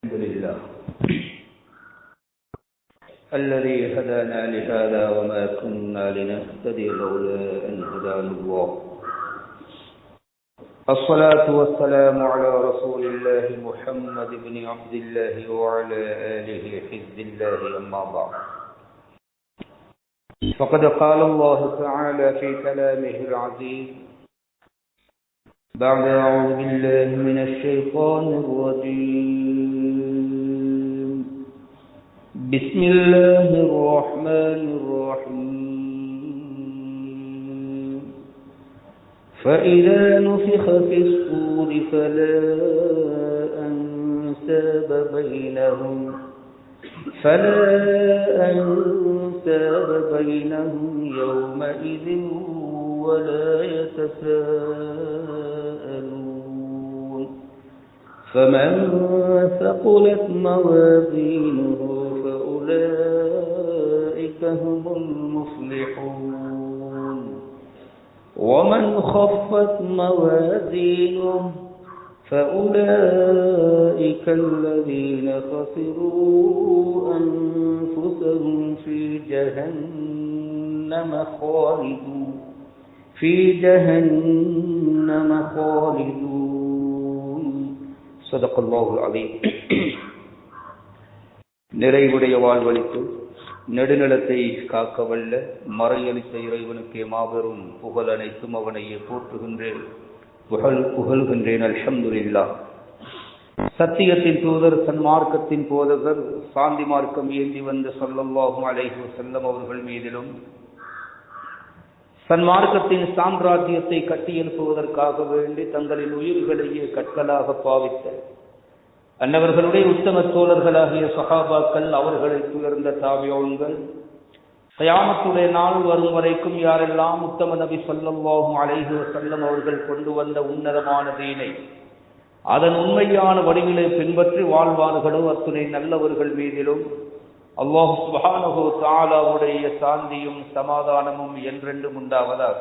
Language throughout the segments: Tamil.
الحمد لله الذي هدانا لهذا وما كنا لنهتدي لولا أن هدانا الله. الصلاة والسلام على رسول الله محمد بن عبد الله وعلى آله حزب الله. أما بعد، فقد قال الله تعالى في كلامه العزيز بعد أعوذ بالله من الشيطان الرجيم. بسم الله الرحمن الرحيم. فإذا نفخ في الصور فلا أنساب بينهم يومئذ ولا يتساءلون. فمن ثقلت موازينه فأولئك هم المفلحون. ومن خفت موازينه فأولئك الذين خسروا أنفسهم في جهنم خالدون. صدق الله العظيم. நிறைவுடைய வாழ்வளித்து நெடுநிலத்தை காக்க வல்ல மறையளித்த இறைவனுக்கே மாபெரும் புகழ் அனைத்தும் அவனையே போற்றுகின்றேன், புகழ்கின்றேன். அல்ஹம்துலில்லாஹ். சத்தியத்தின் தூதர், சன்மார்க்கத்தின் போதகர், சாந்தி மார்க்கம் ஏந்தி வந்த ஸல்லல்லாஹு அலைஹி வஸல்லம் அவர்கள் மீதிலும், சன்மார்க்கத்தின் சாம்ராஜ்யத்தை கட்டியெழுப்புவதற்காக வேண்டி தங்களின் உயிர்களையே கற்களாக பாவித்த அன்னவர்களுடைய உத்தம தோழர்களாகிய சஹாபாக்கள், அவர்களை துயர்ந்த தாபியீன்கள், கியாமத்துடைய நாள் வரும் வரைக்கும் யாரெல்லாம் உத்தம நபி ஸல்லல்லாஹு அலைஹி வஸல்லம் அவர்கள் கொண்டு வந்த உன்னதமான தீனை அதன் உண்மையான வடிவிலே பின்பற்றி வாழ்வார்களோ அத்துணை நல்லவர்கள் மீதிலும் அல்லாஹ் சுப்ஹானஹு வ தஆலாவுடைய சாந்தியும் சமாதானமும் என்றென்றும் உண்டாவதாக.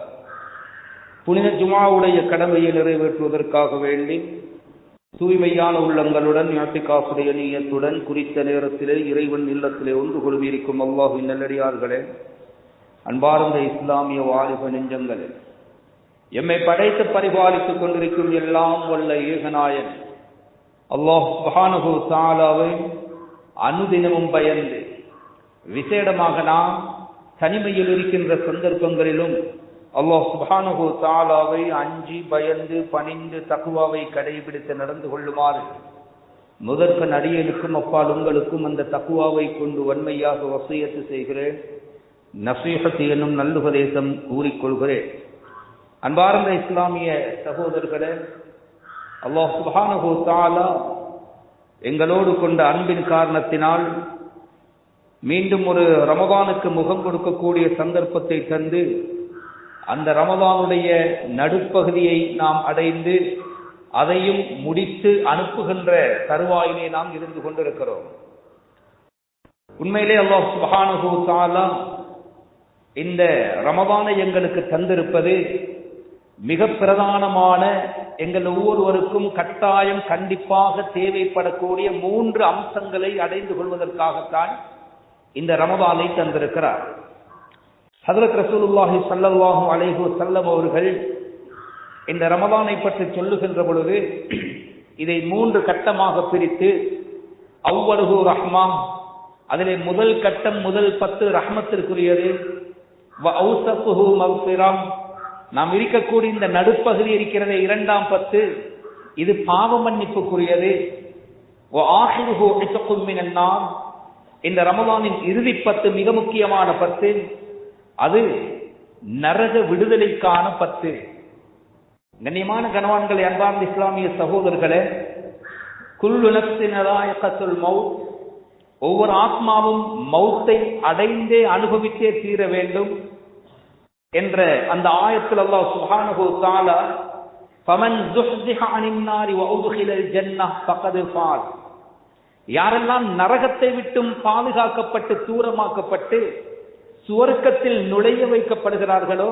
புனித ஜும்ஆவுடைய கடமையை நிறைவேற்றுவதற்காக வேண்டி தூய்மையான உள்ளங்களுடன் இஅ்திகாஃபுடைய நிய்யத்துடன் குறித்த நேரத்திலே இறைவன் இல்லத்திலே ஒன்று கொள்வியிருக்கும் அல்லாஹ்வின் நல்லடியார்களே, அன்பார்ந்த இஸ்லாமிய வாலிப நெஞ்சங்களே, எம்மை படைத்து பரிபாலித்துக் கொண்டிருக்கும் எல்லாம் வல்ல ஏகநாயன் அல்லாஹ் சுப்ஹானஹு வ தஆலாவை அனுதினமும் பயந்து, விசேடமாக நாம் தனிமையில் இருக்கின்ற சந்தர்ப்பங்களிலும் அல்லாஹ் சுப்ஹானஹு வ தஆலாவை அஞ்சி பயந்து பணிந்து தக்வாவை கடைபிடித்து நடந்து கொள்ளுமாறு முதற்கண் அடியேனுக்கும் அப்பால் உங்களுக்கும் அந்த தக்வாவை கொண்டு வன்மையாக வசியத்து செய்கிறேன். நஸீஹத் என்னும் நல்லுபதேசம் கூறிக்கொள்கிறேன். அன்பார்ந்த இஸ்லாமிய சகோதரர்களே, அல்லாஹ் சுப்ஹானஹு வ தஆலா எங்களோடு கொண்ட அன்பின் காரணத்தினால் மீண்டும் ஒரு ரமதானுக்கு முகம் கொடுக்கக்கூடிய சந்தர்ப்பத்தை தந்து, அந்த ரமதானுடைய நடுப்பகுதியை நாம் அடைந்து அதையும் முடித்து அனுப்புகின்ற தருவாயிலே நாம் இருந்து கொண்டிருக்கிறோம். உண்மையிலே அல்லாஹ் சுப்ஹானஹு வ தஆலா இந்த ரமதானை எங்களுக்கு தந்திருப்பது மிக பிரதானமான, எங்கள் ஒவ்வொருவருக்கும் கட்டாயம் கண்டிப்பாக தேவைப்படக்கூடிய 3 அம்சங்களை அடைந்து கொள்வதற்காகத்தான் இந்த ரமதானை தந்திருக்கிறார். ஹஜ்ரத் ரசூலுல்லாஹி ஸல்லல்லாஹு அலைஹி வஸல்லம் அவர்கள் இந்த ரமதானை பற்றி சொல்லுகின்ற பொழுது இதை 3 கட்டமாக பிரித்து, அவ்வலுஹு ரஹ்மா, அதிலே முதல் கட்டம் முதல் 10 ரஹ்மத்திற்குரியது, வ அவ்ஸத்துஹு மக்ஃபிரா, நாம் இருக்கக்கூடிய இந்த நடுப்பகுதி இருக்கிறதே இரண்டாம் 10 இது பாவ மன்னிப்புக்குரியது, வ ஆஹிருஹு இத்குன் மினன் நார், இந்த ரமதானின் இறுதி 10 மிக முக்கியமான 10 அது நரக விடுதலைக்கான 10. கண்ணியமான கனவான்களை, அன்பார்ந்த இஸ்லாமிய சகோதரர்களே, குல்லு நஃப்ஸின் ஸாயிகத்துல் மௌத், ஒவ்வொரு ஆத்மாவும் மௌத்தை அடைந்தே அனுபவித்தே தீர வேண்டும் என்ற அந்த ஆயத்தில் அல்லாஹ் சுப்ஹானஹு வ தஆலா ஃபமன் ஸுஹ்ஸிஹ அனின் நாரி வ உத்கிலல் ஜன்னஹ் ஃபகத் ஃபாஸ், யாரெல்லாம் நரகத்தை விட்டும் பாதுகாக்கப்பட்டு தூரமாக்கப்பட்டு சுவர்க்கத்தில் நுழைய வைக்கப்படுகிறார்களோ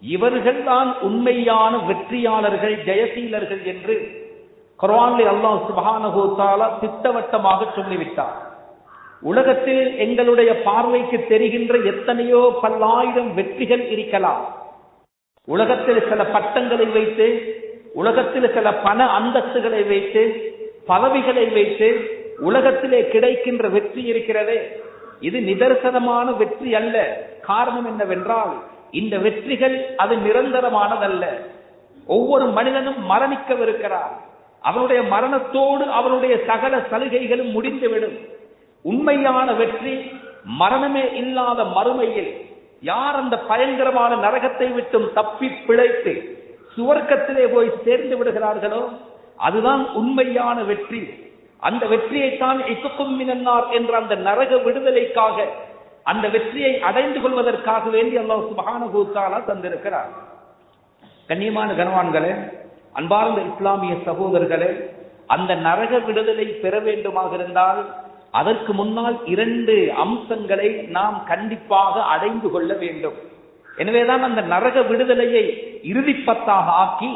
இவர்கள்தான் உண்மையான வெற்றியாளர்கள், ஜெயசீலர்கள் என்று குர்ஆனிலே அல்லாஹ் சுப்ஹானஹு வ தஆலா திட்டவட்டமாக சொல்லிவிட்டார். உலகத்தில் எங்களுடைய பார்வைக்கு தெரிகின்ற எத்தனையோ பல்லாயிரம் வெற்றிகள் இருக்கலாம். உலகத்தில் சில பட்டங்களை வைத்து, உலகத்தில் சில பண அந்தஸ்துகளை வைத்து, பதவிகளை வைத்து உலகத்திலே கிடைக்கின்ற வெற்றி இருக்கிறதே, இது நிதர்சனமான வெற்றி அல்ல. காரணம் என்னவென்றால், இந்த வெற்றிகள் அது நிரந்தரமானதல்ல. ஒவ்வொரு மனிதனும் மரணிக்கவிருக்கிறார். அவனுடைய மரணத்தோடு அவனுடைய சகல சலுகைகளும் முடிந்துவிடும். உண்மையான வெற்றி மரணமே இல்லாத மறுமையில் யார் அந்த பயங்கரமான நரகத்தை விட்டும் தப்பி பிழைத்து சுவர்க்கத்திலே போய் சேர்ந்து விடுகிறார்களோ அதுதான் உண்மையான வெற்றி. அந்த வெற்றியைத்தான் இசுக்கும் மினன்னார் என்ற அந்த நரக விடுதலைக்காக, அந்த வெற்றியை அடைந்து கொள்வதற்காக வேண்டி அல்லாஹ் சுப்ஹானஹு வ தஆலா தந்திருக்கிறார். கண்ணியமான கனவான்களே, அன்பார்ந்த இஸ்லாமிய சகோதரர்களே, அந்த நரக விடுதலை பெற வேண்டுமாக இருந்தால் அதற்கு முன்னால் 2 அம்சங்களை நாம் கண்டிப்பாக அடைந்து கொள்ள வேண்டும். எனவேதான் அந்த நரக விடுதலையை இறுதி பத்தாக ஆக்கி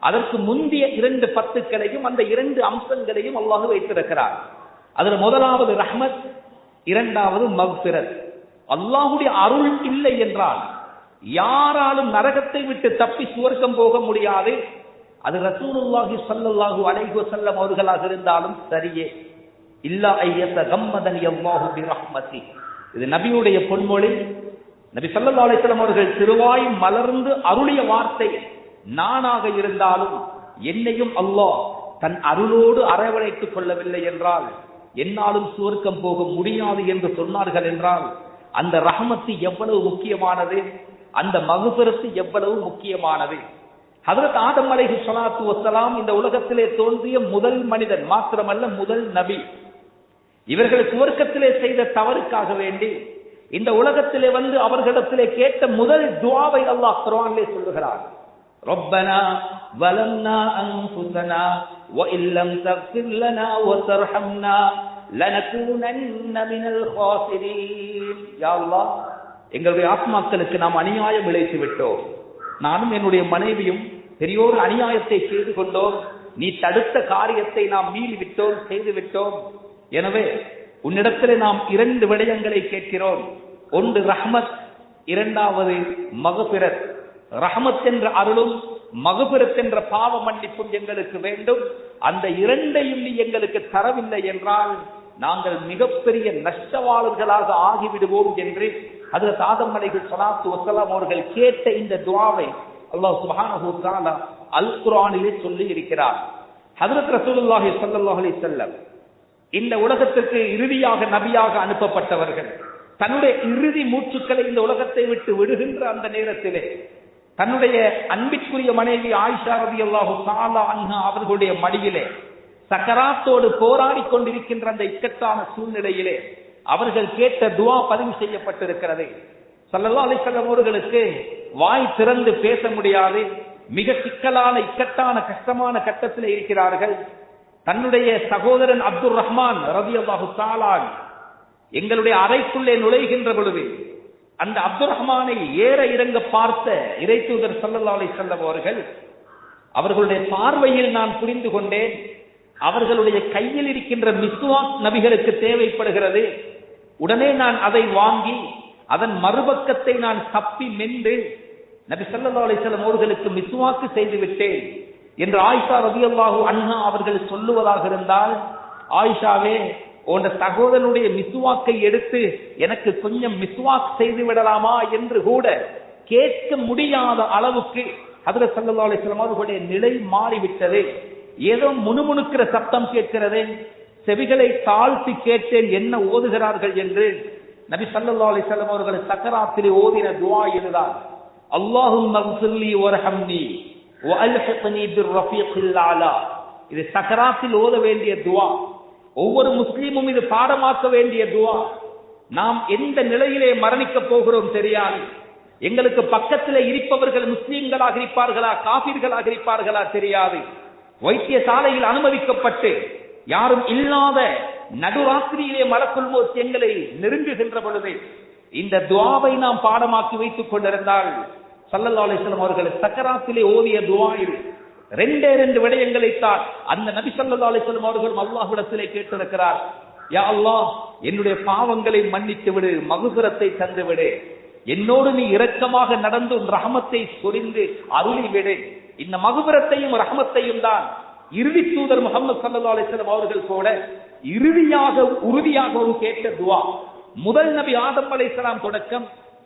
அதற்கு முந்திய 2 பத்துக்களையும் அந்த 2 அம்சங்களையும் அல்லாஹ் வைத்திருக்கிறார். அதுல முதலாவது ரஹ்மத், இரண்டாவது மக்ஃபிரத். அல்லாஹ்வுடைய அருள் இல்லை என்றால் யாராலும் நரகத்தை விட்டு தப்பி சுவர்க்கம் போக முடியாது. அது ரசூலுல்லாஹி ஸல்லல்லாஹு அலைஹி வஸல்லம் அவர்களாக இருந்தாலும் சரியே. இல்லா ஐயத கம்மதனி அல்லாஹு பிரஹ்மதி. இது நபியுடைய பொன்மொழி. நபி ஸல்லல்லாஹு அலைஹி வஸல்லம் அவர்கள் திருவாய் மலர்ந்து அருளிய வார்த்தை. நானாக இருந்தாலும் என்னையும் அல்லாஹ் தன் அருளோடு அரவணைத்துக் கொள்ளவில்லை என்றால் என்னாலும் சுவர்க்கம் போக முடியாது என்று சொன்னார்கள் என்றால் அந்த ரஹ்மத்து எவ்வளவு முக்கியமானது, அந்த மக்ஃபிரத்து எவ்வளவு முக்கியமானது. ஹஜ்ரத் ஆதம் அலைஹிஸ்ஸலாத்து வஸ்ஸலாம் இந்த உலகத்திலே தோன்றிய முதல் மனிதன் மாத்திரமல்ல, முதல் நபி. இவர்கள் சுவர்க்கத்திலே செய்த தவறுக்காக வேண்டி இந்த உலகத்திலே வந்து அவர்களிடத்திலே கேட்ட முதல் துஆவை அல்லாஹ் குர்ஆனிலே சொல்லுகிறார். ரப்பனா வலம்னா அன்ஃபுஸனா வ இல்லம் தக்ஃபிர் லனா வ தர்ஹம்னா லனகூனன்ன மினல் காஸிரீன். யா அல்லாஹ், எங்களுடைய ஆத்மாக்களுக்கு நாம் அநியாயம் இழைத்து விட்டோம். நானும் என்னுடைய மனைவியும் பெரியோர் அநியாயத்தை செய்து கொண்டோம். நீ தடுத்த காரியத்தை நாம் மீறி விட்டோம், செய்து விட்டோம். எனவே உன்னிடத்திலே நாம் 2 விடயங்களை கேட்கிறோம். ஒன்று ரஹ்மத், இரண்டாவது மக்ஃபிரத். ரஹ்மத் என்ற அருளும் மக்ஃபிரத் என்ற பாவ மன்னிப்பும் எங்களுக்கு வேண்டும். அந்த 2ஐயும் நீ எங்களுக்கு தரவில்லை என்றால் நாங்கள் மிகப்பெரிய நஷ்டவாளர்களாக ஆகிவிடுவோம் என்று ஹஜ்ரத் ஆதம் அலைஹிஸ்ஸலாத்து வஸ்ஸலாம் அவர்கள் கேட்ட இந்த துஆவை அல்லாஹ் சுப்ஹானஹு வ தஆலா அல் குர்ஆனிலே சொல்லி இருக்கிறார். ஹஜ்ரத் ரசூலுல்லாஹி ஸல்லல்லாஹு அலைஹி வஸல்லம் இந்த உலகத்திற்கு இறுதியாக நபியாக அனுப்பப்பட்டவர்கள் தன்னுடைய இறுதி மூச்சுக்களை இந்த உலகத்தை விட்டு விடுகின்ற அந்த நேரத்திலே தன்னுடைய அன்பிற்குரிய மனைவி ஆயிஷா ரலியல்லாஹு தஆலா அன்ஹா அவர்களுடைய மடியிலே சக்கராத்தோடு போராடி கொண்டிருக்கின்ற அந்த இக்கட்டான சூழ்நிலையிலே அவர்கள் கேட்ட துஆ பதிவு செய்யப்பட்டிருக்கிறது. ஸல்லல்லாஹு அலைஹி வஸல்லம் அவர்களுக்கு வாய் திறந்து பேச முடியாது. மிக சிக்கலான இக்கட்டான கஷ்டமான கட்டத்தில் இருக்கிறார்கள். தன்னுடைய சகோதரன் அப்துர் ரஹ்மான் ரலியல்லாஹு தஆலா எங்களுடைய அறைக்குள்ளே நுழைகின்ற பொழுது அந்த அப்துர் ரஹ்மானை ஏற இறங்க பார்த்த இறைத்தூதர் ஸல்லல்லாஹு அலைஹி வஸல்லம் அவர்கள் அவர்களுடைய பார்வையில் நான் புரிந்து கொண்டேன், அவர்களுடைய கையில் இருக்கின்ற மிஸ்வாக் நபிகளுக்கு தேவைப்படுகிறது. உடனே நான் அதை வாங்கி அதன் மறுபக்கத்தை நான் தப்பி மென்று நபி ஸல்லல்லாஹு அலைஹி வஸல்லம் அவர்களுக்கு மிஸ்வாக்கு செய்து விட்டேன் என்று ஆயிஷா ரலியல்லாஹு அன்ஹா அவர்கள் சொல்லுவதாக இருந்தால், ஆயிஷாவே, உன் சகோதரனுடைய மிஸ்வாக்கை எடுத்து எனக்கு கொஞ்சம் மிஸ்வாக் செய்து விடலாமா என்று கூட கேட்க முடியாத அளவுக்கு ஹஜ்ரத் ஸல்லல்லாஹு அலைஹி வஸல்லம் அவர்களுடைய நிலை மாறிவிட்டது. ஏதோ முணுமுணுக்கிற சப்தம் கேட்கிறது. செவிகளை தாழ்த்தி கேட்டேன் என்ன ஓதுகிறார்கள் என்று. நபி ஸல்லல்லாஹு அலைஹி வஸல்லம் அவர்கள் சக்கராத்திலே ஓதின துஆ இதுதான். அல்லாஹும்ம க்ஃபிர்லி வர்ஹம்னி வஅல்ஹிக்னி பிர்ரஃபீகில் அலா. இது சக்கராத்தில் ஓத வேண்டிய துஆ. ஒவ்வொரு முஸ்லீமும் இது பாடமாக்க வேண்டிய துஆ. நாம் எந்த நிலையிலே மரணிக்க போகிறோம் தெரியாது. எங்களுக்கு பக்கத்தில் இருப்பவர்கள் முஸ்லீம்களாக இருப்பார்களா காபிர்களாக இருப்பார்களா தெரியாது. வைத்தியசாலையில் அனுமதிக்கப்பட்டு யாரும் இல்லாத நடுராத்திரியிலே மலக்குல் மௌத் எங்களை நெருங்குகின்ற பொழுது இந்த துஆவை நாம் பாடமாக்கி வைத்துக் கொண்டிருந்தால் ஸல்லல்லாஹு அலைஹி வஸல்லம் அவர்கள் சக்கராத்திலே ஓதிய துஆ இது. ரெண்டு விடயங்களைத்தான் அந்த நபி ஸல்லல்லாஹு அலைஹி வஸல்லம் அவர்கள் அல்லாஹ்விடத்திலே கேட்டிருக்கிறார். யா அல்லாஹ், என்னுடைய பாவங்களை மன்னித்து விடு, மக்ஃபிரத்தை தந்து விடு, என்னோடு நீ இரக்கமாக நடந்து ரஹமத்தை சொரிந்து அருளி விடு. இந்த மக்ஃபிரத்தையும் ரஹமத்தையும் தான் இறுதி தூதர் முஹம்மது ஸல்லல்லாஹு அலைஹி வஸல்லம் அவர்கள் கூட உறுதியாகவும் கேட்ட துஆ. முதல் நபி ஆதம் அலைஹிஸ்ஸலாம் தொடக்கம்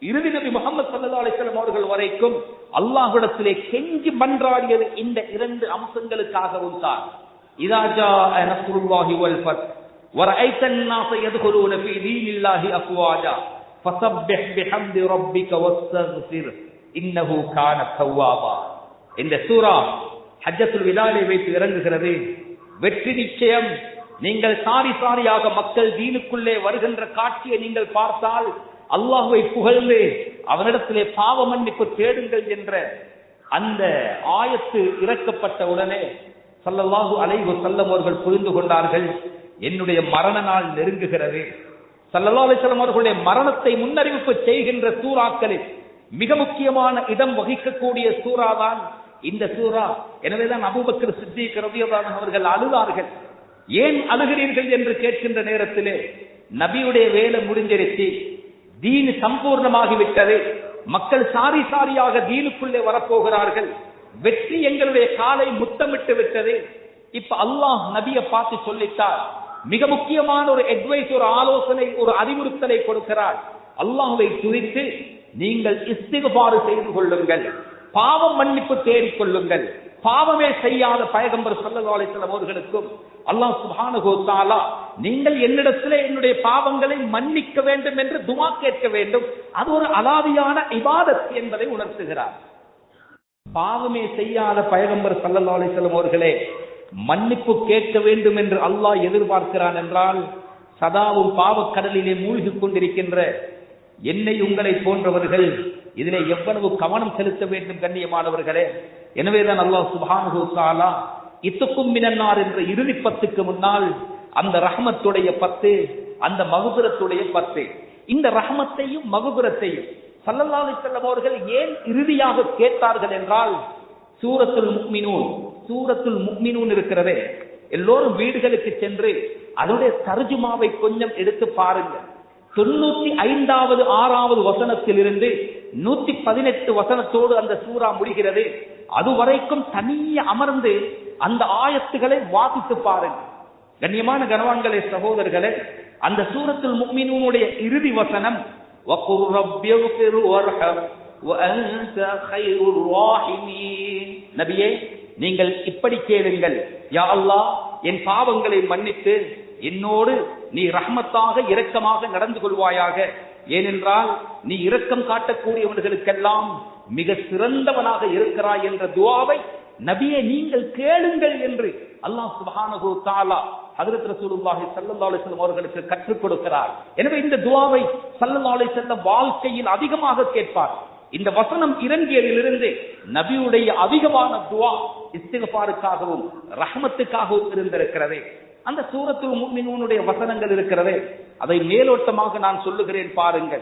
இறுதி நபி முஹம்மது ஸல்லல்லாஹு அலைஹி வஸல்லம் அவர்கள் வரைக்கும் அல்லாஹ்விடத்திலே கெஞ்சி மன்றாடியது இந்த இரண்டு அம்சங்களுக்காகவும் தான். இதா ஜாஅ நஸ்ருல்லாஹி வல் ஃபத் வரஐத الناس يدخلون في دين الله افواجا فسبح بحمد ربك واستغفر انه كان توابا. இந்த சூரா ஹஜ்ஜத்துல் விதாவை வைத்து இறங்குகிறது. வெற்றி நிச்சயம். நீங்கள் சாரியாக மக்கள் தீனுக்குள்ளே வருகின்ற காட்சியை நீங்கள் பார்த்தால் அல்லாஹ்வை புகழ்ந்து அவனிடத்திலே பாவ மன்னிப்பு தேடுங்கள் என்ற அந்த ஆயத்து இறக்கப்பட்ட உடனே ஸல்லல்லாஹு அலைஹி வஸல்லம் அவர்கள் புரிந்து கொண்டார்கள், என்னுடைய மரண நாள் நெருங்குகிறது. ஸல்லல்லாஹு அலைஹி வஸல்லம் அவர்களுடைய மரணத்தை முன்னறிவிப்பு செய்கின்ற சூறாக்களில் மிக முக்கியமான இடம் வகிக்கக்கூடிய சூறாதான் இந்த சூரா. எனவேதான் அபூபக்கர் சித்திக் ரலியல்லாஹு அன்ஹு அவர்கள் அழுதார்கள். ஏன் அழுகிறீர்கள் என்று கேட்கின்ற நேரத்திலே நபியுடைய வேலை முடிஞ்சிருச்சு, தீன் சம்பூர்ணமாகிவிட்டது, மக்கள் சாரியாக தீனுக்குள்ளே வரப்போகிறார்கள், வெற்றி எங்களுடைய காலை முத்தமிட்டு விட்டது. இப்ப அல்லாஹ் நபியை பார்த்து சொல்லிட்டார். மிக முக்கியமான ஒரு அட்வைஸ், ஒரு ஆலோசனை, ஒரு அறிவுறுத்தலை கொடுக்கிறார். அல்லாஹ்வை துதித்து நீங்கள் இஸ்திக்பார் செய்து கொள்ளுங்கள், பாவம் மன்னிப்பு தேடிக் கொள்ளுங்கள். பாவமே செய்யாத பைகம்பர் ஸல்லல்லாஹு அலைஹி வஸல்லம் அவர்களுக்கும் அல்லாஹ் சுப்ஹானஹு வ தஆலா நீங்கள் என்னிடத்திலே என்னுடைய பாவங்களை மன்னிக்க வேண்டும் என்று துஆ கேட்க வேண்டும். அது ஒரு அலாதியான இபாதத் என்பதை உணர்த்துகிறார். பாவமே செய்யாத பைகம்பர் ஸல்லல்லாஹு அலைஹி வஸல்லம் அவர்களே மன்னிப்பு கேட்க வேண்டும் என்று அல்லாஹ் எதிர்பார்க்கிறான் என்றால், சதாவும் பாவக்கடலிலே மூழ்கி கொண்டிருக்கின்ற என்னை உங்களை போன்றவர்கள் இதிலே எவ்வளவு கவனம் செலுத்த வேண்டும் கண்ணியமானவர்களே. எனவேதான் அல்லாஹ் சுப்ஹானஹு வ தஆலா இத்துக்கும் மினன்னார் என்ற இறுதி 10க்கு முன்னால் அந்த ரஹ்மத்துடைய 10, அந்த மக்ஃபிரத்துடைய 10, இந்த ரஹ்மத்தையும் மக்ஃபிரத்தையும் ஸல்லல்லாஹு அலைஹி வஸல்லம் அவர்கள் ஏன் இறுதியாக கேட்டார்கள் என்றால், சூரத்துல் முஃமினூன் இருக்கிறதே, எல்லோரும் வீடுகளுக்கு சென்று அதனுடைய தர்ஜுமாவை கொஞ்சம் எடுத்து பாருங்கள். 95வது 6வது வசனத்திலிருந்து 118 வசனத்தோடு அந்த சூரா முடிகிறது. அதுவரைக்கும் தனியே அமர்ந்து அந்த ஆயத்துகளை வாசித்து பாருங்கள். கண்ணியமான கனவான்களே, சகோதரர்களே, அந்த சூரத்துல் முஃமினூனுடைய இறுதி வசனம் வகுர் ரப்பியஃபிர் வர்ஹம் வஅன்த கைருர் ராஹிமீன். நபியே, நீங்கள் இப்படி கேளுங்கள், யா அல்லாஹ், என் பாவங்களை மன்னித்து என்னோடு நீ ரஹ்மத்தாக இரக்கமாக நடந்து கொள்வாயாக. ஏனென்றால் நீ இரக்கம் காட்டக்கூடியவர்களுக்கெல்லாம் மிக சிறந்தவனாக இருக்கிறாய் என்ற துஆவை நபியே நீங்கள் கேளுங்கள் என்று அல்லாஹ் சுப்ஹானஹு வ தஆலா ஹஜ்ரத் ரசூலுல்லாஹி ஸல்லல்லாஹு அலைஹி வஸல்லம் அவர்களுக்கு கற்றுக் கொடுக்கிறார். எனவே இந்த துஆவை ஸல்லல்லாஹு அலைஹி வஸல்லம் வாழ்க்கையில் அதிகமாக கேட்பார். இந்த வசனம் இறங்கியதிலிருந்து நபியுடைய அதிகமான துஆ இஸ்திக்பாருக்காகவும் ரஹ்மத்துக்காகவும் இருந்திருக்கிறது. அந்த சூரத்துல் முஃமினூனுடைய வசனங்கள் இருக்கிறது, அதை மேலோட்டமாக நான் சொல்லுகிறேன் பாருங்கள்.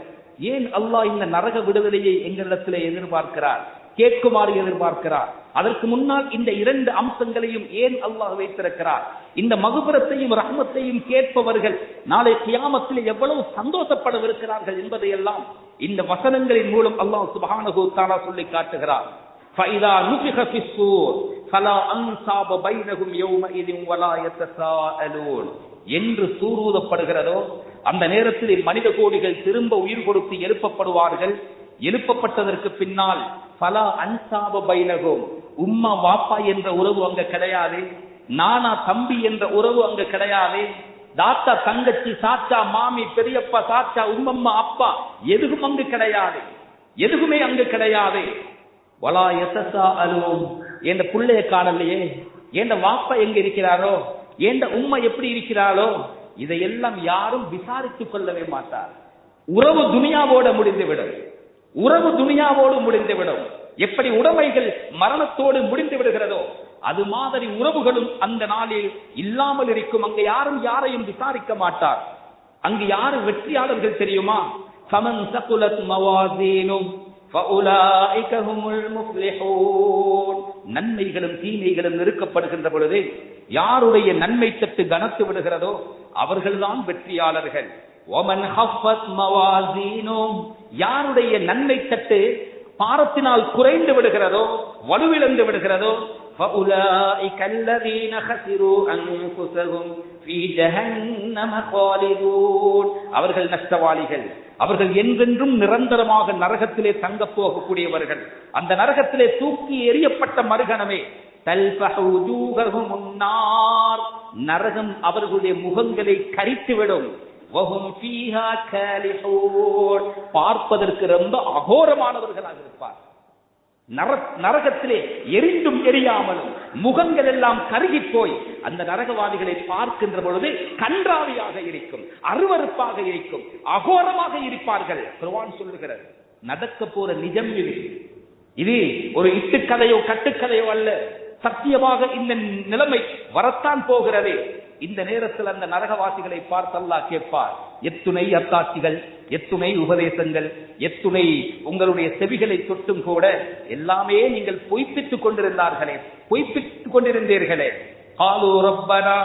ஏன் அல்லாஹ் இந்த நரக விடுதலையை எங்களிடத்திலே எதிர்பார்க்கிறார், கேட்குமாறு எதிர்பார்க்கிறார்? அதற்கு முன்னால் இந்த 2 அம்சங்களையும் ஏன் அல்லாஹ் வைத்திருக்கிறார்? இந்த மக்ஃபிரத்தையும் ரஹ்மத்தையும் கேட்பவர்கள் நாளை கியாமத்திலே எவ்வளவு சந்தோஷப்படவிருக்கிறார்கள் என்பதையெல்லாம் இந்த வசனங்களின் மூலம் அல்லாஹ் சுப்ஹானஹு வ தஆலா சொல்லி காட்டுகிறார். فَإِذَا نُفِخَ فِي الصُّورِ فَلَا أَنْسَابَ بَيْنَهُمْ يَوْمَئِذٍ وَلَا يَتَسَاءَلُونَ என்று சூரூதப்படுகிறதோ அந்த நேரத்தில் மனித கோடிகள் திரும்ப உயிர் கொடுத்து எழுப்பப்படுவார்கள். எழுப்பப்பட்டதற்கு பின்னால் ஃபலா அன்சாப பைனஹும், உம்மா வாப்பா என்ற உறவு அங்க கிடையாது, நானா தம்பி என்ற உறவு அங்க கிடையாது, தாத்தா தங்கச்சி சாச்சா மாமி பெரியப்பா சாச்சா உம்மம்மா அப்பா எதுவும் அங்கு கிடையாது, எதுவுமே அங்கு கிடையாது. வலா யதஸாஅலூன், என்ற புள்ளைய காணலையே, என்ற வாப்பா எங்க இருக்கிறாரோ, என்ற உம்மா எப்படி இருக்கிறாரோ, இதையெல்லாம் யாரும் விசாரித்துக் கொள்ளவே மாட்டார். உறவு துனியாவோடு முடிந்துவிடும், உறவு துனியாவோடு முடிந்துவிடும். எப்படி உடைமைகள் மரணத்தோடு முடிந்து விடுகிறதோ அது மாதிரி உறவுகளும் அந்த நாளில் இல்லாமல் இருக்கும். அங்கு யாரும் யாரையும் விசாரிக்க மாட்டார். அங்கு யாரு வெற்றியாளர்கள் தெரியுமா? ஃபமன் ஸகுலத் மவாஸீனுஹு ஃபஉலாயிக ஹுமுல் முஃப்லிஹூன். நன்மைகளும் தீமைகளும் நெருக்கப்படுகின்ற பொழுது யாருடைய நன்மை தட்டு கனத்து விடுகிறதோ அவர்கள்தான் வெற்றியாளர்கள். ஒமன் ஹஃபத் மவாசீனோ, யாருடைய நன்மை தட்டு பாரத்தினால் குறைந்து விடுகிறதோ, வலுவிழந்து விடுகிறதோ, فَأُولَئِكَ الَّذِينَ خَسِرُوا أَنفُسَهُمْ فِي جَهَنَّمَ خَالِدُونَ, அவர்கள் நஷ்டவாளிகள். அவர்கள் என்றென்றும் நிரந்தரமாக நரகத்திலே தங்க போகக்கூடியவர்கள். அந்த நரகத்திலே தூக்கி எறியப்பட்ட மறுகணமே தல்ஃபஹு வஜூஹஹும் நார், நரகம் அவர்களுடைய முகங்களை கரித்துவிடும். வஹும் ஃபீஹா காலிஹூன், பார்ப்பதற்கு ரொம்ப அகோரமானவர்களாக இருப்பார். நரகத்திலே எரிந்தும் எரியாமலும் முகங்கள் எல்லாம் கருகி போய் அந்த நரகவாதிகளை பார்க்கின்ற பொழுது கன்றாவியாக இருக்கும், அருவருப்பாக இருக்கும், அகோரமாக இருப்பார்கள். குர்ஆன் சொல்லுகிறது, நடக்க போற நிஜம் இது ஒரு இட்டுக்கதையோ கட்டுக்கதையோ அல்ல, சத்தியமாக இந்த நிலைமை வரத்தான் போகிறது. இந்த நேரத்தில் அந்த நரகவாசிகளை பார்த்து அல்லாஹ் கேட்பார், எத்துணை அத்தாட்சிகள், எத்துணை உபதேசங்கள், எத்துணை உங்களுடைய செவிகளை தொட்டும் கூட எல்லாமே நீங்கள் பொய்ப்பித்துக் கொண்டிருந்தார்களே, பொய்ப்பித்துக் கொண்டிருந்தீர்களே. காலு ரப்பனா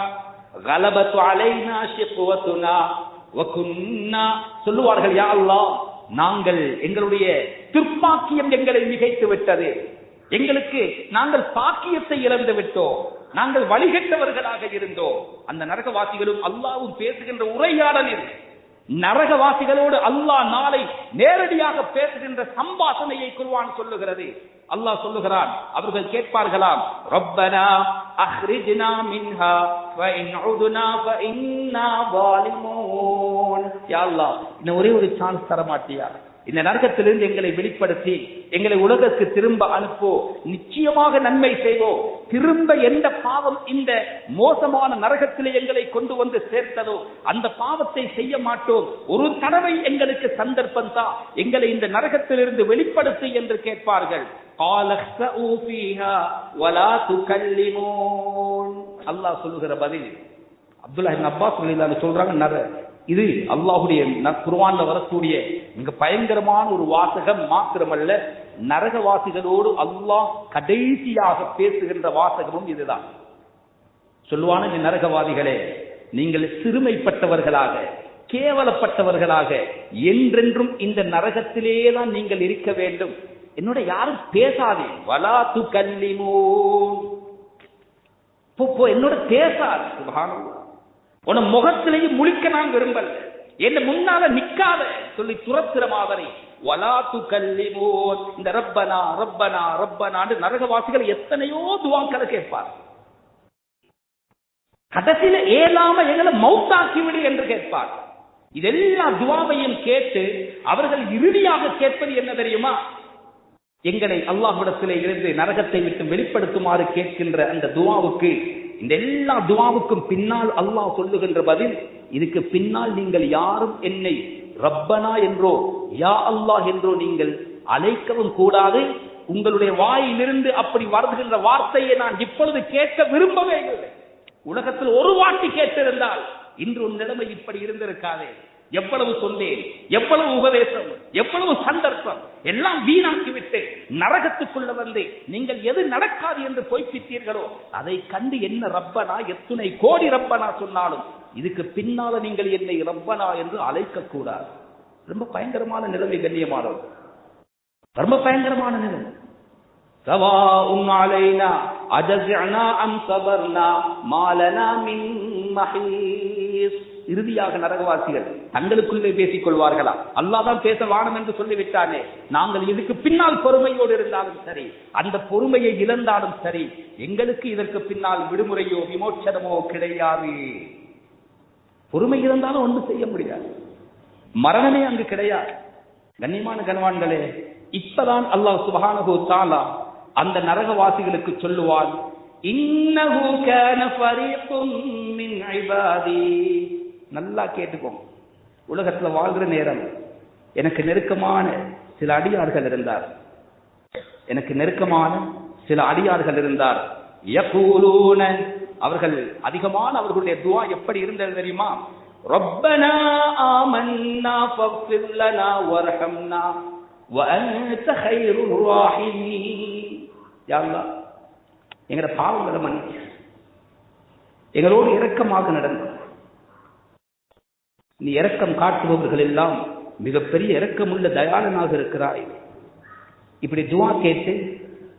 கலபத் அலைனா ஷிக்வத்துனா வகுன்னா, சொல்லுவார்கள், யா அல்லாஹ், நாங்கள் எங்களுடைய துர்ப்பாக்கியம் எங்களை மிகைத்து விட்டது, எங்களுக்கு நாங்கள் பாக்கியத்தை இழந்து விட்டோம், நாங்கள் வழிகட்டவர்களாக இருந்தோம். அந்த நரகவாசிகளும் அல்லாஹ்வும் பேசுகின்ற உரையாடலில் நரகவாசிகளோடு அல்லாஹ் நாளை நேரடியாக பேசுகின்ற சம்பாஷணையை குர்ஆன் சொல்லுகிறது. அல்லாஹ் சொல்லுகிறான், அவர்கள் கேட்பார்களாம், ரப்பனா அஹ்ரிஜ்னா மின்ஹா ஃபஇன் உதுனா ஃபஇன்னா ஸாலிமூன், யா அல்லாஹ், இன்னும் ஒரே ஒரு சான்ஸ் தர மாட்டியா? இந்த நரகத்திலிருந்து எங்களை வெளிப்படுத்தி எங்களை உலகத்துக்கு திரும்ப அனுப்போ, நிச்சயமாக நன்மை செய்வோம். திரும்ப எந்த பாவம் இந்த மோசமான நரகத்திலே எங்களை கொண்டு வந்து சேர்த்ததோ அந்த பாவத்தை செய்ய மாட்டோம். ஒரு தடவை எங்களுக்கு சந்தர்ப்பம் தான், எங்களை இந்த நரகத்திலிருந்து வெளிப்படுத்து என்று கேட்பார்கள். அல்லாஹ் சொல்லுகிற பதில், அப்துல்லாஹ் இப்னு அப்பாஸ் ரலியல்லாஹு அன்ஹு சொல்றாங்க, இது அல்லாஹ்வுடைய குர்ஆன்ல வரக்கூடிய மிக பயங்கரமான ஒரு வாசகம் மாத்திரமல்ல, நரகவாசிகளோடு அல்லாஹ் கடைசியாக பேசுகின்ற வாசகமும் இதுதான். சொல்லுவான, நரகவாதிகளே, நீங்கள் சிறுமைப்பட்டவர்களாக, கேவலப்பட்டவர்களாக என்றென்றும் இந்த நரகத்திலேதான் நீங்கள் இருக்க வேண்டும். என்னோட யாரும் பேசாதே, வலா துகல்லிமூன், என்னோட பேசாது, சுப்ஹானல்லாஹ், உன முகத்திலேயே முழிக்க நான் விரும்பல, என்ன முன்னால நிக்காத சொல்லி துரத்துற மாதிரி. வலா துகல்லிமூன், இந்த ரப்பனா ரப்பனா ரப்பனா நரகவாசிகள் எத்தனையோ துஆக்களை கேட்பார். கடைசியில ஏலாம எங்களை மௌத்தாக்கி விடு என்று கேட்பார். இதெல்லா துஆவையும் கேட்டு அவர்கள் இறுதியாக கேட்பது என்ன தெரியுமா? எங்களை அல்லாஹ்விடத்திலே இருந்து நரகத்தை விட்டு வெளிப்படுத்துமாறு கேட்கின்ற அந்த துஆவுக்கு, இந்த எல்லா துஆவுக்கும் பின்னால் அல்லாஹ் சொல்லுகின்ற பதில், இதுக்கு பின்னால் நீங்கள் யாரும் என்னை ரப்பனா என்றோ யா அல்லாஹ் என்றோ நீங்கள் அழைக்கவும் கூடாது. உங்களுடைய வாயிலிருந்து அப்படி வருகின்ற வார்த்தையை நான் இப்பொழுது கேட்க விரும்பவே இல்லை. உலகத்தில் ஒரு வாட்டி கேட்டிருந்தால் இன்று உன் நிலைமை இப்படி இருந்திருக்காதே. எவ்வளவு சொன்னேன், எவ்வளவு உபதேசம், எவ்வளவு சந்தர்ப்பம் எல்லாம் வீணாக்கிவிட்டு நரகத்துக்குள்ள வந்து நீங்கள் எது நடக்காது என்று பொய்ப்பித்தீர்களோ அதை கண்டு என்ன ரப்பனா, எத்துணை கோடி ரப்பனா சொன்னாலும் இதுக்கு பின்னால நீங்கள் என்னை ரப்பனா என்று அழைக்க கூடாது. ரொம்ப பயங்கரமான நிலைமை, கண்ணியமானவர், ரொம்ப பயங்கரமான நிலைமை. சவாஉன் அலைனா அஜஸனா அம் ஸபர்னா மாலனா மின் மஹீஸ். இறுதியாக நரகவாசிகள் தங்களுக்குள்ளே பேசிக் கொள்வார்களா? அல்லாஹ் தான் பேச வானம் என்று சொல்லிவிட்டானே, நாங்கள் இதுக்கு பின்னால் பொறுமையோடு இருந்தாலும் சரி, அந்த பொறுமையை இழந்தாலும் சரி, எங்களுக்கு இதற்கு பின்னால் விடுமுறையோ விமோச்சனமோ கிடையாது. பொறுமை இருந்தாலும் ஒன்றும் செய்ய முடியாது, மரணமே அங்கு கிடையாது. கண்ணியமான கனவான்களே, இப்பதான் அல்லாஹ் சுப்ஹானஹு வ தஆலா அந்த நரகவாசிகளுக்கு சொல்லுவான், இன்னஹு கான ஃபரீகும் மின் இபாதி. நல்லா கேட்டுக்கோங்க, உலகத்துல வாழ்கிற நேரம் எனக்கு நெருக்கமான சில அடியார்கள் இருந்தார், எனக்கு நெருக்கமான சில அடியார்கள் இருந்தார். யகூலூன, அவர்கள் அதிகமான அவர்களுடைய துஆ எப்படி இருந்தது தெரியுமா? ரப்பனா ஆமன்னா ஃபக்ஃபிர் லனா வர்ஹம்னா வஅன்த கைருர் ராஹிமீன். யா அல்லாஹ், எங்களோட பாவங்களை மன்னிச்சு எங்களோடு இரக்கமாக நடந்து. நீ இரக்கம் காட்டுபவர்கள் எல்லாம் மிகப்பெரிய இரக்கமுள்ள தயாளனாக இருக்கிறாய். இப்படி துவா கேட்டு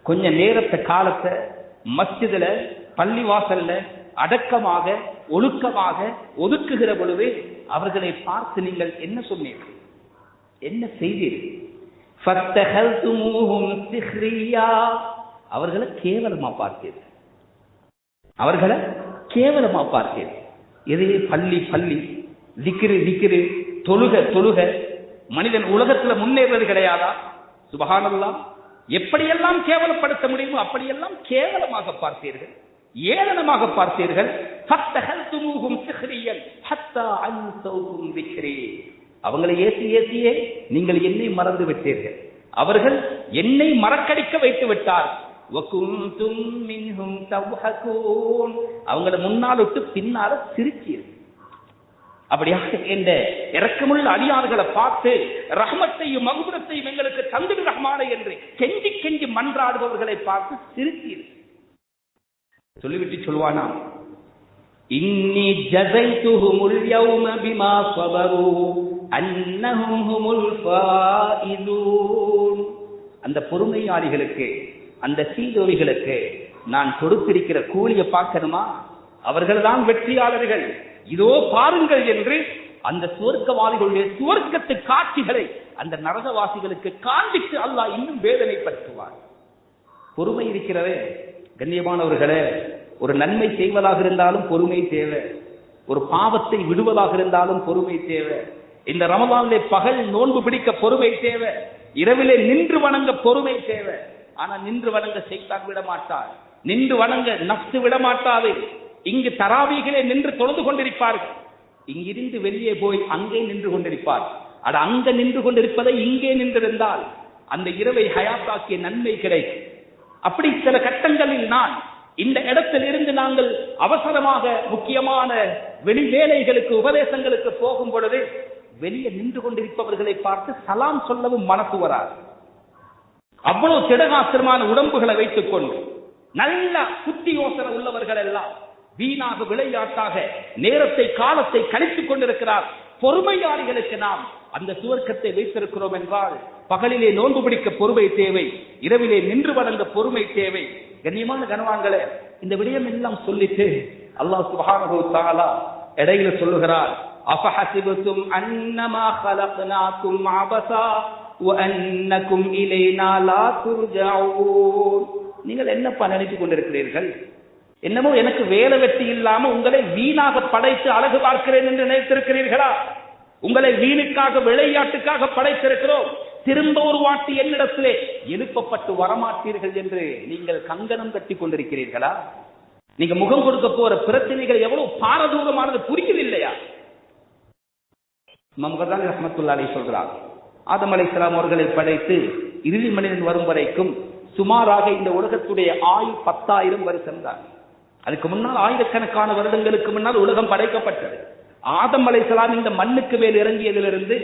கொஞ்ச நேரத்தை காலத்தை மஸ்ஜிதுல பள்ளிவாசல்ல அடக்கமாக ஒழுக்கமாக ஒதுக்குகிற பொழுது அவர்களை பார்த்து நீங்கள் என்ன சொன்னீர்கள், என்ன செய்தீர்கள்? அவர்களை கேவலமா பார்த்தீர்கள், அவர்களை கேவலமா பார்த்தீர்கள். எதையே பள்ளி பள்ளி திக்ரு திக்ரு தொழுக தொழுக மனிதன் உலகத்துல முன்னேறது கிடையாதா? சுபஹானல்லாஹ். எப்படியெல்லாம் கேவலப்படுத்த முடியுமோ அப்படியெல்லாம் கேவலமாக பார்த்தீர்கள், ஏளனமாக பார்த்தீர்கள். அவங்களை ஏசி ஏசியே நீங்கள் என்னை மறந்து விட்டீர்கள். அவர்கள் என்னை மறக்கடிக்க வைத்து விட்டார். அவங்களை முன்னால் விட்டு பின்னால சிரிச்சீர்கள். அப்படியாக என்ற இரக்கமுள்ள அடியார்களை பார்த்து ரஹ்மத்தையும் மக்ஃபிரத்தையும் எங்களுக்கு தந்திடு ரஹ்மானே என்று கெஞ்சி கெஞ்சி மன்றாடுபவர்களை பார்த்து சிரித்தீர்கள். சொல்லிவிட்டு சொல்வானா, இன்னி ஜஸைதுஹுமுல் யௌம பிமா ஸபரு அன்னஹும் ஹுமுல் ஃபாயிதூன். அந்த பொறுமையாளிகளுக்கு, அந்த சீதோவிகளுக்கு நான் கொடுத்திருக்கிற கூலியை பார்க்கணுமா? அவர்கள்தான் வெற்றியாளர்கள், இதோ பாருங்கள் என்று அந்த சுவர்க்கவாதிகளுடைய சுவர்க்கத்து காட்சிகளை அந்த நரகவாசிகளுக்கு காண்பித்து அல்லாஹ் இன்னும் வேதனைப்படுத்துவார். பொறுமை இருக்கிறதே கண்ணியமானவர்களே, ஒரு நன்மை செய்வதாக இருந்தாலும் பொறுமை தேவை, ஒரு பாவத்தை விடுவதாக இருந்தாலும் பொறுமை தேவை. இந்த ரமலானிலே பகல் நோன்பு பிடிக்க பொறுமை தேவை, இரவிலே நின்று வணங்க பொறுமை தேவை. ஆனா நின்று வணங்க சைத்தான் விட மாட்டார், நின்று வணங்க நஃப்ஸ் விட மாட்டாது. இங்கு தராவீகளே நின்று தொழுது கொண்டிருப்பார்கள், இங்கிருந்து வெளியே போய் அங்கே நின்று கொண்டிருப்பார். அது அங்க நின்று கொண்டிருப்பதை இங்கே நின்றிருந்தால் அந்த இரவை ஹயாத்தாக்கிய நன்மை கிடைக்கும். அப்படி சில கட்டங்களில் நான் இந்த இடத்தில் இருந்து நாங்கள் அவசரமாக முக்கியமான வெளி வேலைகளுக்கு உபதேசங்களுக்கு போகும் பொழுது வெளியே நின்று கொண்டிருப்பவர்களை பார்த்து சலாம் சொல்லவும் மனசு வராது. அவ்வளவு திடகாத்திரமான உடம்புகளை வைத்துக் கொண்டு நல்ல புத்தி யோசனை உள்ளவர்கள் எல்லாம் வீணாக விளையாட்டாக நேரத்தை காலத்தை கழித்துக் கொண்டிருக்கிறார். பொறுமையாளிகளுக்கு நாம் அந்த சுவர்க்கத்தை வைத்திருக்கிறோம் என்றால் பகலிலே நோன்பு பிடிக்க பொறுமை தேவை, இரவிலே நின்று வணங்க பொறுமை தேவை. கண்ணியமான கனவான்களே, இந்த விடயம் எல்லாம் சொல்லிட்டு அல்லாஹ் சுப்ஹானஹு வ தஆலா இடையில சொல்லுகிறார், அஃபஹஸிபதும் அன்னமா خلقناكم அபஸா வஅன்னகும் இலைனா லா துர்ஜஊன். நீங்கள் என்னப்பா நினைத்துக் கொண்டிருக்கிறீர்கள்? என்னமோ எனக்கு வேலை வெட்டி இல்லாம உங்களை வீணாக படைத்து அழகு பார்க்கிறேன் என்று நினைத்திருக்கிறீர்களா? உங்களை வீணுக்காக விளையாட்டுக்காக படைத்திருக்கிறோம், திரும்ப ஒரு வாட்டி என்னிடத்திலே எழுப்பப்பட்டு வரமாட்டீர்கள் என்று நீங்கள் கங்கணம் கட்டி கொண்டிருக்கிறீர்களா? நீங்க முகம் கொடுக்க போற பிரச்சனைகள் எவ்வளவு பாரதூரமானது புரியவில்லையா? இமாம் கஸாலி ரஹ்மத்துல்லாஹி அலைஹி சொல்றார், ஆதம் அலைஹிஸ்ஸலாம் அவர்களை படைத்து இறுதி மனிதன் வரும் வரைக்கும் சுமாராக இந்த உலகத்துடைய ஆயுள் 10,000 வருஷம் தான். அதுக்கு முன்னால் ஆயிரக்கணக்கான வருடங்களுக்கு முன்னால் உலகம் படைக்கப்பட்டது. ஆதம் அலைஹிஸ்ஸலாம் இந்த மண்ணுக்கு மேல் இறங்கியதிலிருந்து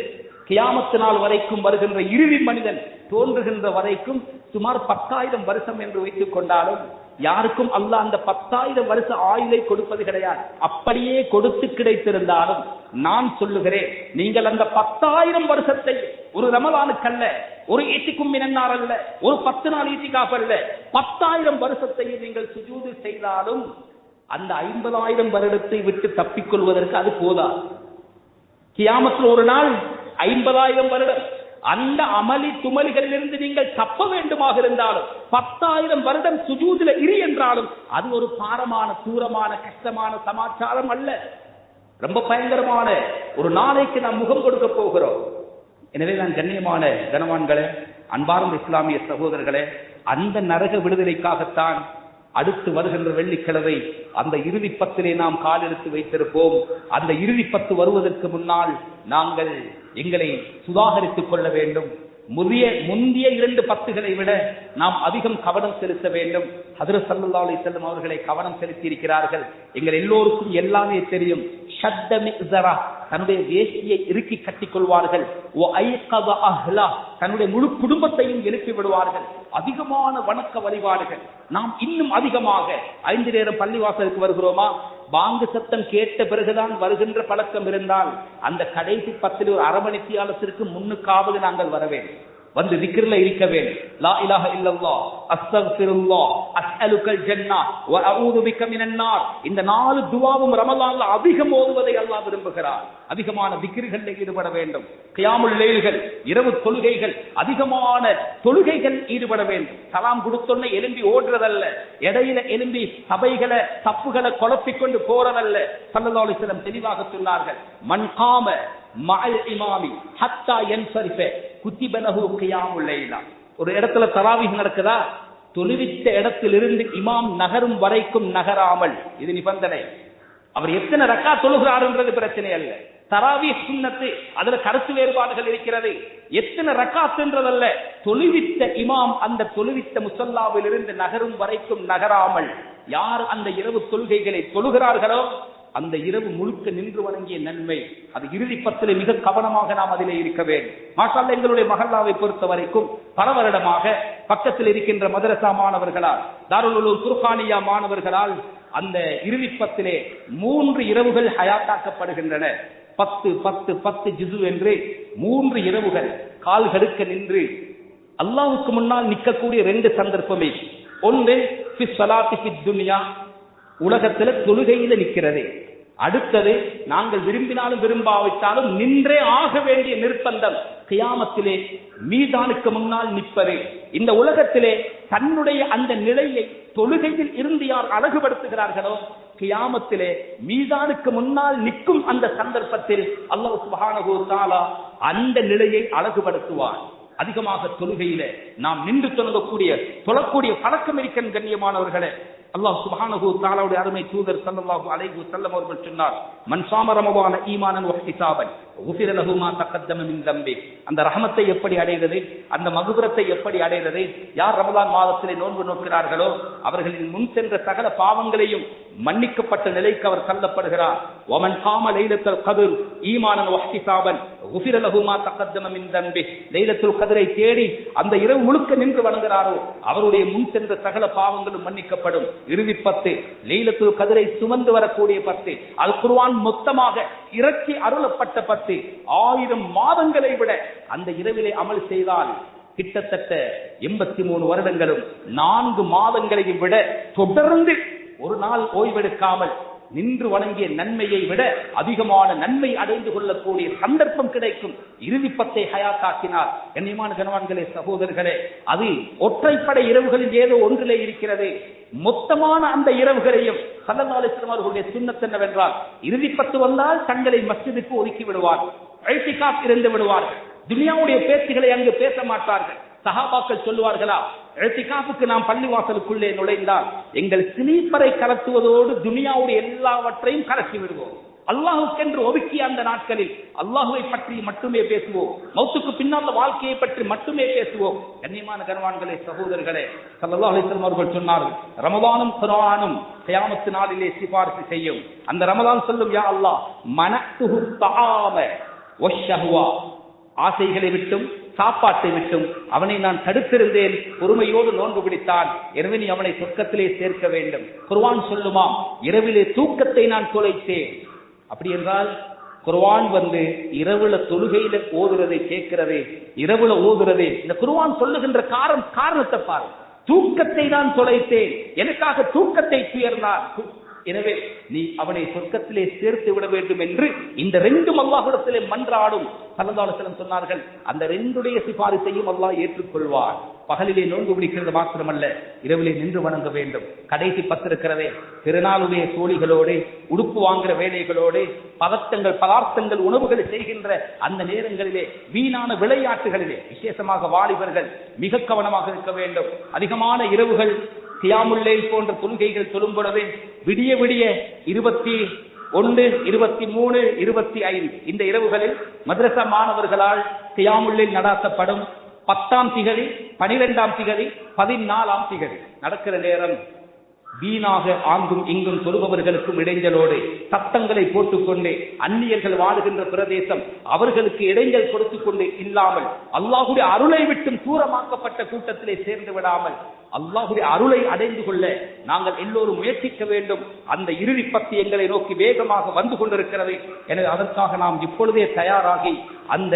கியாமத்து நாள் வரைக்கும் வருகின்ற இறுதி மனிதன் தோன்றுகின்ற வரைக்கும் சுமார் 10,000 வருஷம் என்று வைத்துக் கொண்டாலும் யாருக்கும் அல்லாஹ் அந்த 10,000 வருஷ ஆயுளை கொடுப்பது கிடையாது. அப்படியே கொடுத்து கிடைத்திருந்தாலும் நான் சொல்லுகிறேன், நீங்கள் அந்த 10,000 வருஷத்தை ஒரு ரமலானுக்கல்ல, ஒரு ஈத்திக்கும் மினன்னார் அல்ல, ஒரு 10 நாள் ஈத்திகாஃப் அல்ல, 10,000 வருஷத்தை நீங்கள் சுஜூது செய்தாலும் அந்த 50,000 வருடத்தை விட்டு தப்பிக்கொள்வதற்கு அது போதாது. கியாமத்தில் ஒரு நாள் 50,000 வருடம் அந்த அமளி துமலிகளிலிருந்து நீங்கள் தப்ப வேண்டுமாக இருந்தாலும் 10,000 வருடம் சுஜூதில இரு என்றாலும் அது ஒரு பாரமான தூரமான கஷ்டமான சமாச்சாரம் அல்ல. ரொம்ப பயங்கரமான ஒரு நாளைக்கு நாம் முகம் கொடுக்க போகிறோம். எனவே நான் கண்ணியமான கனவான்களே, அன்பார்ந்த இஸ்லாமிய சகோதரர்களே, அந்த நரக விடுதலைக்காகத்தான் அடுத்து வருகின்ற வெள்ளிக்கிழமை அந்த இறுதி 10 நாம் காலெடுத்து வைத்திருப்போம். அந்த இறுதி 10 வருவதற்கு முன்னால் நாங்கள் எங்களை சுதாகரித்துக் கொள்ள வேண்டும். முந்திய 2 10களை விட நாம் அதிகம் கவனம் செலுத்த வேண்டும். ஹஜ்ரத் ஸல்லல்லாஹு அலைஹி வஸல்லம் அவர்களை கவனம் செலுத்தி இருக்கிறார்கள். எங்கள் எல்லோருக்கும் எல்லாமே தெரியும். ஷத்த மிக்ஸரா, தன்னுடைய வேஷ்டியை இறுக்கி கட்டிக் கொள்வார்கள். தன்னுடைய முழு குடும்பத்தையும் எழுப்பி விடுவார்கள். அதிகமான வணக்க வழிபாடுகள். நாம் இன்னும் அதிகமாக 5 நேரம் பள்ளிவாசலுக்கு வருகிறோமா? பாங்கு சத்தம் கேட்ட பிறகுதான் வருகின்ற பழக்கம் இருந்தால் அந்த கடைசி 10 ஒரு அரை மணி தியாலத்திற்கு முன்னுக்காவது நாங்கள் வர வேண்டும். வந்து திக்ர்ல இருக்க வேண்டும். லா இலாஹ இல்லல்லாஹ், அஸ்தக்ஃபிருல்லாஹ், அஸ்அலுக்கல் ஜன்னah வ அஊது பிக மினன் நார். இந்த 4 துஆவும் ரமலான்ல அதிகம் ஓதுவதை அல்லாஹ் விரும்புகிறார். அதிகமான திக்ர்களில் ஈடுபட வேண்டும். கியாமுல் லைல்கள், இரவு தொழுகைகள், அதிகமான தொழுகைகள் ஈடுபட வேண்டும். சலாம் கொடுத்தோன்னே எழும்பி ஓடுறதல்ல, இடையில எழும்பி சபைகளை தப்புகளை குழப்பிக் கொண்டு போறதல்ல. ஸல்லல்லாஹு அலைஹி வஸல்லம் தெளிவாக சொன்னார்கள், மன் காம மஅல் இமாமி ஹத்தா யன்ஸரிஃப குத்திப லஹு கியாமுல் லைலா. ஒரு இடத்துல தராவீஹ் நடக்குதா, தொழுவித்த இடத்திலிருந்து இமாம் நகரும் வரைக்கும் நகராமல், இது நிபந்தனை. அவர் எத்தனை ரக்கா தொழுகிறாருன்றது பிரச்சனை அல்ல. தராவீஹ் சுன்னத்து, அதுல கருத்து வேறுபாடுகள் இருக்கிறது. எத்தனை ரக்காத்துன்றதல்ல, தொழுவித்த இமாம் அந்த தொழுவித்த முஸல்லாவில் இருந்து நகரும் வரைக்கும் நகராமல் யார் அந்த இரவு தொழுகைகளை தொழுகிறார்களோ அந்த இரவு முழுக்க நின்று வணங்கிய நன்மை. அது இறுதி 10 மிக கவனமாக நாம் அதிலே இருக்க வேண்டும். மாஷாஅல்லாஹ், எங்களுடைய மஹல்லாவை பொறுத்த வரைக்கும் பல வருடமாக பக்கத்தில் இருக்கின்ற மதரசா மாணவர்களால், தாருல் உலூம் குர்ஆனியா மாணவர்களால் அந்த இறுதி 10 3 இரவுகள் ஹயாத்தாக்கப்படுகின்றன. 10 ஜுஸு என்று 3 இரவுகள் கால்களுக்கு நின்று அல்லாஹ்வுக்கு முன்னால் நிற்கக்கூடிய 2 சந்தர்ப்பமே. ஒன்று ஃபி ஸலாத்தி ஃபி துன்யா, உலகத்துல தொழுகையில நிற்கிறது. அடுத்தது நாங்கள் விரும்பினாலும் விரும்பாவிட்டாலும் நின்றே ஆக வேண்டிய நிர்பந்தம் கியாமத்திலே மீதானுக்கு முன்னால் நிற்பது. இந்த உலகத்திலே தன்னுடைய அந்த நிலையை தொழுகையில் இருந்து யார் அழகுபடுத்துகிறார்களோ கியாமத்திலே மீதானுக்கு முன்னால் நிற்கும் அந்த சந்தர்ப்பத்தில் அல்லாஹ் சுப்ஹானஹு வ தஆலா அந்த நிலையை அழகுபடுத்துவார். அதிகமாக தொழுகையில நாம் நின்று தொழக்கூடிய பழக்கம் இருக்கின்ற கண்ணியமானவர்களே, அல்லாஹ் சுப்ஹானஹு வ தஆலாவுடைய அருமை தூதர் ஸல்லல்லாஹு அலைஹி வஸல்லம் அவர்கள் சொன்னார், மன் ஸாம ரமலான ஈமானன் வ இஹ்திசாபன் குஃபிர லஹு மா தகத்தம மின் தம்பி. அந்த ரஹமத்தை எப்படி அடைகிறது, அந்த மக்ஃபிரத்தை எப்படி அடைகிறது? யார் ரமலான் மாதத்திலே நோன்பு நோக்கிறார்களோ அவர்களின் முன் சென்ற சகல பாவங்களையும் மன்னிக்கப்பட்ட நிலைக்கு அவர் தள்ளப்படுகிறார். வமன் காம லைலத்துல் கத்ர் ஈமானன் வ இஹ்திசாபன் குஃபிர லஹு மா தகத்தம மின் தம்பி. லைலத்துல் கத்ரை தேடி அந்த இரவு முழுக்க நின்று வணங்குகிறாரோ அவருடைய முன் சென்ற சகல பாவங்களும் மன்னிக்கப்படும். இறுதி 10 லைலத்துல் கத்ரை சுமந்து வரக்கூடிய 10, அல் குர்ஆன் மொத்தமாக இறக்கி அருளப்பட்ட 10, 1000 மாதங்களை விட அந்த இரவிலே அமல் செய்தால் கிட்டத்தட்ட 83 வருடங்களும் 4 மாதங்களையும் விட தொடர்ந்து ஒரு நாள் ஓய்வெடுக்காமல் நின்று வணங்கிய நன்மையை விட அதிகமான நன்மை அடைந்து கொள்ளக்கூடிய சந்தர்ப்பம் கிடைக்கும். இறுதி 10 ஹயாத்தாக்கினால் கண்ணியமான கணவான்களே, சகோதரர்களே, அது ஒற்றைப்படை இரவுகளில் ஏதோ ஒன்றிலே இருக்கிறது. மொத்தமான அந்த இரவுகளையும் ஸல்லல்லாஹு அலைஹி வஸல்லம் அவர்களுடைய சுன்னத் என்னவென்றால், இறுதி 10 வந்தால் தங்களை மஸ்ஜிதுக்கு ஒதுக்கி விடுவார்கள், இஹ்திகாஃப் இருந்து விடுவார்கள். துனியாவுடைய பேச்சுகளை அங்கு பேச மாட்டார்கள். சஹாபாக்கள் சொல்லுவார்களா, இஹ்திகாஃபுக்கு நாம் பள்ளிவாசலுக்குள்ளே நுழைந்தால் எங்கள் ஸ்லீப்பரை கலத்துவதோடு துனியாவுடைய எல்லாவற்றையும் கலக்கி விடுவோம். அல்லாஹுக்கென்று ஒதுக்கிய அந்த நாட்களில் அல்லாஹுவை பற்றி மட்டுமே பேசுவோம், மௌத்துக்கு பின்னால் வாழ்க்கையை பற்றி மட்டுமே பேசுவோம். கண்ணியமான கர்வான்களே, சகோதரர்களே, ஸல்லல்லாஹு அலைஹி வஸல்லம் அவர்கள் சொன்னார்கள், ரமலானும் குர்ஆனும் கியாமத் நாளிலே சிபாரிசு செய்யும். அந்த ரமலான் சொல்லும், யா அல்லாஹ் மனத்துஹு தஆம வஷ்ஷஹ்வா, ஆசைகளை விட்டும் சாப்பாட்டை விட்டும் அவனை நான் தடுத்திருந்தேன், பொறுமையோடு நோன்பு பிடித்தான், எனவே நீ அவனை சொர்க்கத்திலே சேர்க்க வேண்டும். குர்ஆன் சொல்லுமாம், இரவிலே தூக்கத்தை நான் தொலைத்தேன். அப்படி என்றால் குர்ஆன் இரவுல தொழுகையில ஓதுறதை கேட்கிறதே, இரவுல ஓதுறதே, இந்த குர்ஆன் சொல்லுகின்ற காரணத்தை பாரு. தூக்கத்தை நான் தொலைத்தேன், எனக்காக தூக்கத்தை துயர்ந்தான், எனவே நீ அவனை சொர்க்கத்திலே சேர்த்து விட வேண்டும் என்று இந்த 2 அல்லாஹ்விடத்திலே மன்றாடும். ஸல்லல்லாஹு அலைஹி வஸல்லம் சொன்னார்கள், அந்த 2 சிபாரிசையும் அல்லாஹ் ஏற்றுக்கொள்வார். பகலிலே நோன்பு பிடிக்கிறது மாத்திரமல்ல, இரவிலே நின்று வணங்க வேண்டும். கடைசி 10 இருக்கிறதே, திருநாளுடைய சோழிகளோடு, உடுப்பு வாங்குற வேலைகளோடு, பதார்த்தங்கள் உணவுகள் செய்கின்ற அந்த நேரங்களிலே, வீணான விளையாட்டுகளிலே விசேஷமாக வாலிபர்கள் மிக கவனமாக இருக்க வேண்டும். அதிகமான இரவுகள் கியாமுல் லைல் போன்ற தொழுகைகள் தொழும் பொழுது விடிய 21, 23, 25 இந்த இரவுகளில் மദ്രസ மாணவர்களால் கியாமுல் லைல் நடாத்தப்படும். 10ஆம் திகதி, 12ஆம் திகதி, 14ஆம் திகதி நடக்கிற நேரம் வீணாக ஆங்கும் இங்கும் சொல்பவர்களுக்கும் இடைஞ்சலோடு சத்தங்களை போட்டுக்கொண்டு அந்நியர்கள் வாழுகின்ற பிரதேசம் அவர்களுக்கு இடைஞ்சல் கொடுத்துக் கொண்டு இல்லாமல் அல்லாஹுடைய அருளை விட்டும் தூரமாக்கப்பட்ட கூட்டத்திலே சேர்ந்து விடாமல் அல்லாஹுடைய அருளை அடைந்து கொள்ள நாங்கள் எல்லோரும் முயற்சிக்க வேண்டும். அந்த இறுதி பக்தி எங்களை நோக்கி வேகமாக வந்து கொண்டிருக்கிறது. எனவே அதற்காக நாம் இப்பொழுதே தயாராகி அந்த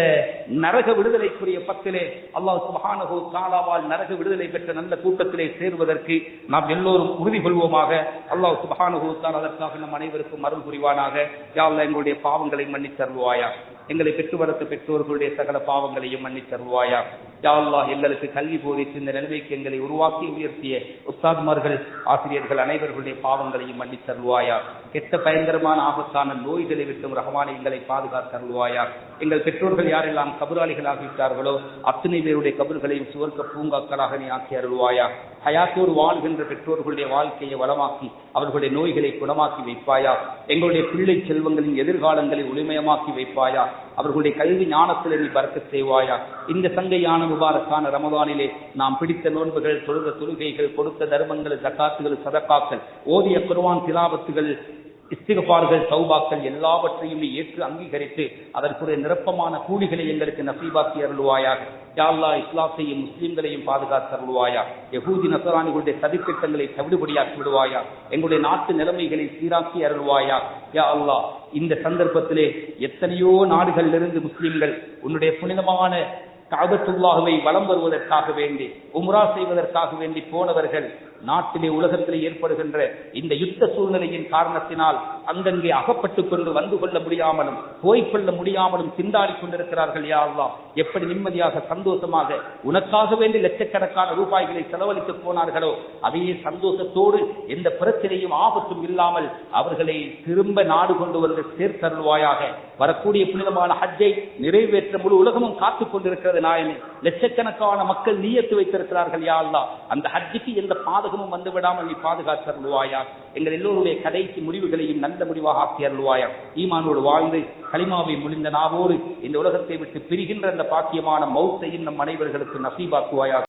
நரக விடுதலைக்குரிய பத்திலே அல்லாஹ் சுப்ஹானஹு தஆலாவால் நரக விடுதலை பெற்ற நல்ல கூட்டத்திலே சேருவதற்கு நாம் எல்லோரும் உறுதி கொள்வோமாக. அல்லாஹ் சுப்ஹானஹு தஆலா அதற்காக நம் அனைவருக்கும் அருள் புரிவானாக. யா அல்லாஹ் எங்களுடைய பாவங்களை மன்னித்தருள்வாயா. எங்களை பெற்று வளர்த்த பெற்றோர்களுடைய சகல பாவங்களையும் மன்னித்தருள்வாயா. யா அல்லாஹ் எங்களுக்கு கல்வி போதித்து இந்த நிலைமைக்கு எங்களை உருவாக்கி உயர்த்திய உஸ்தாத்மார்கள் ஆசிரியர்கள் அனைவர்களுடைய பாவங்களையும் மன்னித்தருள்வாயா. கெட்ட பயங்கரமான ஆபத்தான நோய்களை விட்டும் ரஹ்மானே எங்களை பாதுகாத்தருள்வாயா. எங்கள் பெற்றோர்கள் யாரெல்லாம் கபராளிகளாக விட்டார்களோ அத்தனை பேருடைய கபர்களையும் சுவர்க்க பூங்காக்களாக நீ ஆக்கி அருள்வாயா. ஹயாத்தோடு வாழ்கின்ற பெற்றோர்களுடைய வாழ்க்கையை வளமாக்கி அவர்களுடைய நோய்களை குணமாக்கி வைப்பாயா. எங்களுடைய பிள்ளை செல்வங்களின் எதிர்காலங்களை ஒளிமயமாக்கி வைப்பாயா. அவர்களுடைய கல்வி ஞானத்தில் நீ பரக்கத் செய்வாயா. இந்த சங்கையான முபாரக்கான ரமதானிலே நாம் பிடித்த நோன்புகள், தொழுத தொழுகைகள், கொடுத்த தர்மங்கள், ஜகாத்துகள், சதகாக்கள், ஓதிய குர்ஆன் திலாவத்துகள், இஸ்திக்ஃபார்கள், தௌபாக்கள் எல்லாவற்றையும் ஏற்று அங்கீகரித்து அதற்குரிய நிரப்பமான கூலிகளை எங்களுக்கு நசீபாக்கி அருள்வாயாக. யா அல்லாஹ் இஸ்லாத்தையும் முஸ்லிம்களையும் பாதுகாத்து அருள்வாயா. யஹூதி நஸரானிகளுடைய சதித்திட்டங்களை தவிடுபடியாக்கி விடுவாயா. எங்களுடைய நாட்டு நிலைமைகளை சீராக்கி அருள்வாயா. யா அல்லாஹ் இந்த சந்தர்ப்பத்திலே எத்தனையோ நாடுகளிலிருந்து முஸ்லிம்கள் உன்னுடைய புனிதமான கஅபத்துல்லாஹ்வை வலம் வருவதற்காக வேண்டி உம்ரா செய்வதற்காக வேண்டி போனவர்கள் நாட்டிலே உலகத்திலே ஏற்படுகின்ற இந்த யுத்த சூழ்நிலையின் காரணத்தினால் அங்கங்கே அகப்பட்டுக் கொண்டு வந்து கொள்ள முடியாமலும் போய்கொள்ள முடியாமலும் திண்டாடி கொண்டிருக்கிறார்கள். யா அல்லாஹ் எப்படி நிம்மதியாக சந்தோஷமாக உனக்காக வேண்டி லட்சக்கணக்கான ரூபாய்களை செலவழித்து போனார்களோ அதே சந்தோஷத்தோடு எந்த பிரச்சனையும் ஆபத்தும் இல்லாமல் அவர்களை திரும்ப நாடு கொண்டு வந்து சேர்த்தருள்வாயாக. வரக்கூடிய புனிதமான ஹஜ்ஜை நிறைவேற்ற முழு உலகமும் காத்துக் கொண்டிருக்கிறது நாயனே. லட்சக்கணக்கான மக்கள் நியத்து வைத்திருக்கிறார்கள். யா அல்லாஹ் அந்த ஹஜ்ஜுக்கு எந்த பாதகமும் வந்து விடாமல் நீ பாதுகாத்து அருள்வாயா. எங்கள் எல்லோருடைய கடைசி முடிவுகளையும் நல்ல முடிவாக ஆக்கி அருள்வாயா. ஈமானோடு வாழ்ந்து கலிமாவை முடிந்த நாவோடு இந்த உலகத்தை விட்டு பிரிகின்ற அந்த பாக்கியமான மௌத்தையும் நம் அனைவர்களுக்கு நசீபாக்குவாயா.